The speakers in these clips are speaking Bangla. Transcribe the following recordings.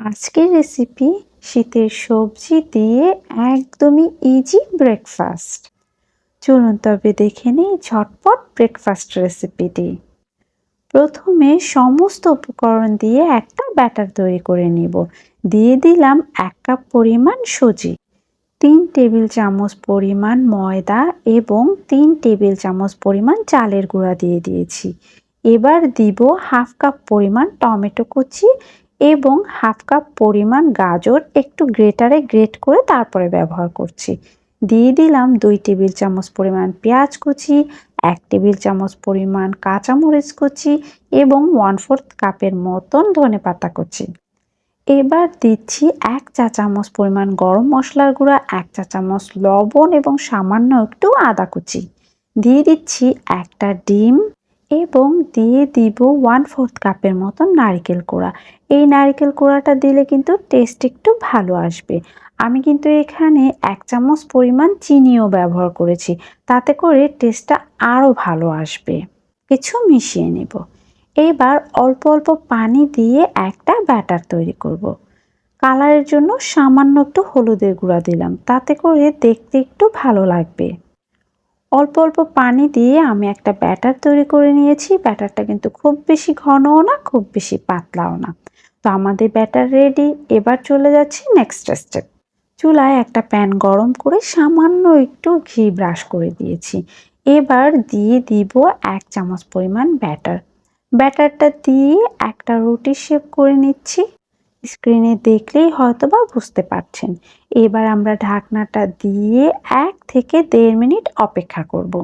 আজকের রেসিপি শীতের সবজি দিয়ে একদমই ইজি ব্রেকফাস্ট। চলুন তবে দেখে নিই ঝটপট ব্রেকফাস্ট রেসিপিটি। প্রথমে সমস্ত উপকরণ দিয়ে একটা ব্যাটার তৈরি করে নিব। দিয়ে দিলাম 1 কাপ পরিমাণ সুজি, 3 টেবিল চামচ পরিমাণ ময়দা এবং 3 টেবিল চামচ পরিমাণ চালের গুঁড়া দিয়ে দিয়েছি। এবার দিব হাফ কাপ পরিমাণ টমেটো কুচি এবং হাফ কাপ পরিমাণ গাজর একটু গ্রেটারে গ্রেট করে তারপরে ব্যবহার করছি। দিয়ে দিলাম 2 টেবিল চামচ পরিমাণ পেঁয়াজ কুচি, 1 টেবিল চামচ পরিমাণ কাঁচামরিচ কুচি এবং 1/4 কাপের মতন ধনেপাতা কুচি। এবার দিচ্ছি 1 চা চামচ পরিমাণ গরম মশলার গুঁড়া, 1 চা চামচ লবণ এবং সামান্য একটু আদা কুচি। দিয়ে দিচ্ছি একটা ডিম এবং দিয়ে দিব 1/4 কাপের মতন নারকেল কোড়া। এই নারকেল কোড়াটা দিলে কিন্তু টেস্ট একটু ভালো আসবে। আমি কিন্তু এখানে 1 চামচ পরিমাণ চিনিও ব্যবহার করেছি, তাতে করে টেস্টটা আরও ভালো আসবে। কিছু মিশিয়ে নেব। এবার অল্প অল্প পানি দিয়ে একটা ব্যাটার তৈরি করব। কালারের জন্য সামান্য একটু হলুদের গুঁড়া দিলাম, তাতে করে দেখতে একটু ভালো লাগবে। অল্প অল্প পানি দিয়ে আমি একটা ব্যাটার তৈরি করে নিয়েছি। ব্যাটারটা কিন্তু খুব বেশি ঘনও না, খুব বেশি পাতলাও না। তো আমাদের ব্যাটার রেডি। এবার চলে যাচ্ছি নেক্সট স্টেপ। চুলায় একটা প্যান গরম করে সামান্য একটু ঘি ব্রাশ করে দিয়েছি। এবার দিয়ে দিব 1 চামচ পরিমাণ ব্যাটার। ব্যাটারটা দিয়ে একটা রুটি শেপ করে নিচ্ছি। স্ক্রিনে দেখলেই হয়তোবা বুঝতে পারছেন। এবার আমরা ঢাকনাটা দিয়ে 1 থেকে 1.5 মিনিট অপেক্ষা করব।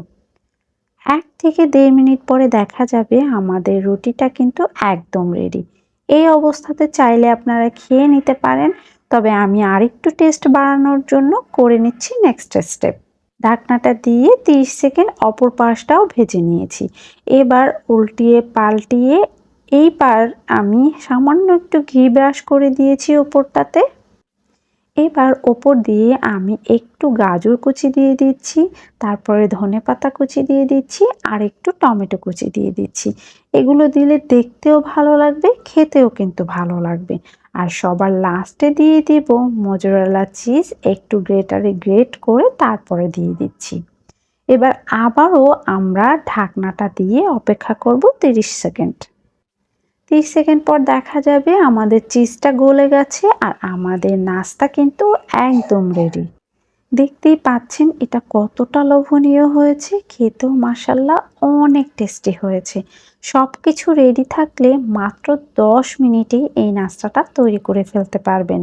1 থেকে 1.5 মিনিট পরে দেখা যাবে আমাদের রুটিটা কিন্তু একদম রেডি। এই অবস্থাতে চাইলে আপনারা খেয়ে নিতে পারেন, তবে আমি আরেকটু টেস্ট বাড়ানোর জন্য করে নিচ্ছি নেক্সট স্টেপ। ঢাকনাটা দিয়ে 30 সেকেন্ড অপর পাশটাও ভেজে নিয়েছি। এবার উল্টিয়ে পাল্টিয়ে এইবার আমি সামান্য একটু ঘি ব্রাশ করে দিয়েছি ওপরটাতে। এবার ওপর দিয়ে আমি একটু গাজর কুচি দিয়ে দিচ্ছি, তারপরে ধনেপাতা কুচি দিয়ে দিচ্ছি আর একটু টমেটো কুচি দিয়ে দিচ্ছি। এগুলো দিলে দেখতেও ভালো লাগবে, খেতেও কিন্তু ভালো লাগবে। আর সবার লাস্টে দিয়ে দিব মোজারেলা চিজ একটু গ্রেটারে গ্রেট করে তারপরে দিয়ে দিচ্ছি। এবার আবারও আমরা ঢাকনাটা দিয়ে অপেক্ষা করব 30 সেকেন্ড। 30 সেকেন্ড পর দেখা যাবে আমাদের চিজটা গলে গেছে আর আমাদের নাস্তা কিন্তু একদম রেডি। দেখতেই পাচ্ছেন এটা কতটা লোভনীয় হয়েছে, খেতেও মাশাআল্লাহ অনেক টেস্টি হয়েছে। সব কিছু রেডি থাকলে মাত্র 10 মিনিটেই এই নাস্তাটা তৈরি করে ফেলতে পারবেন।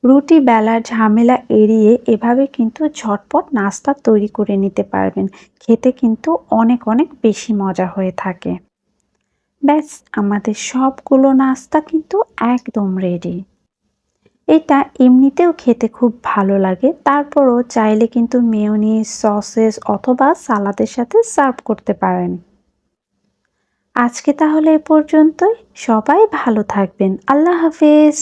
রুটি বেলার ঝামেলা এড়িয়ে এভাবে কিন্তু ঝটপট নাস্তা তৈরি করে নিতে পারবেন। খেতে কিন্তু অনেক অনেক বেশি মজা হয়ে থাকে। ব্যাস, আমাদের সবগুলো নাস্তা কিন্তু একদম রেডি। এটা এমনিতেও খেতে খুব ভালো লাগে, তারপরও চাইলে কিন্তু মেয়োনিজ, সসেস অথবা সালাদের সাথে সার্ভ করতে পারেন। আজকে তাহলে এ পর্যন্তই। সবাই ভালো থাকবেন। আল্লাহ হাফেজ।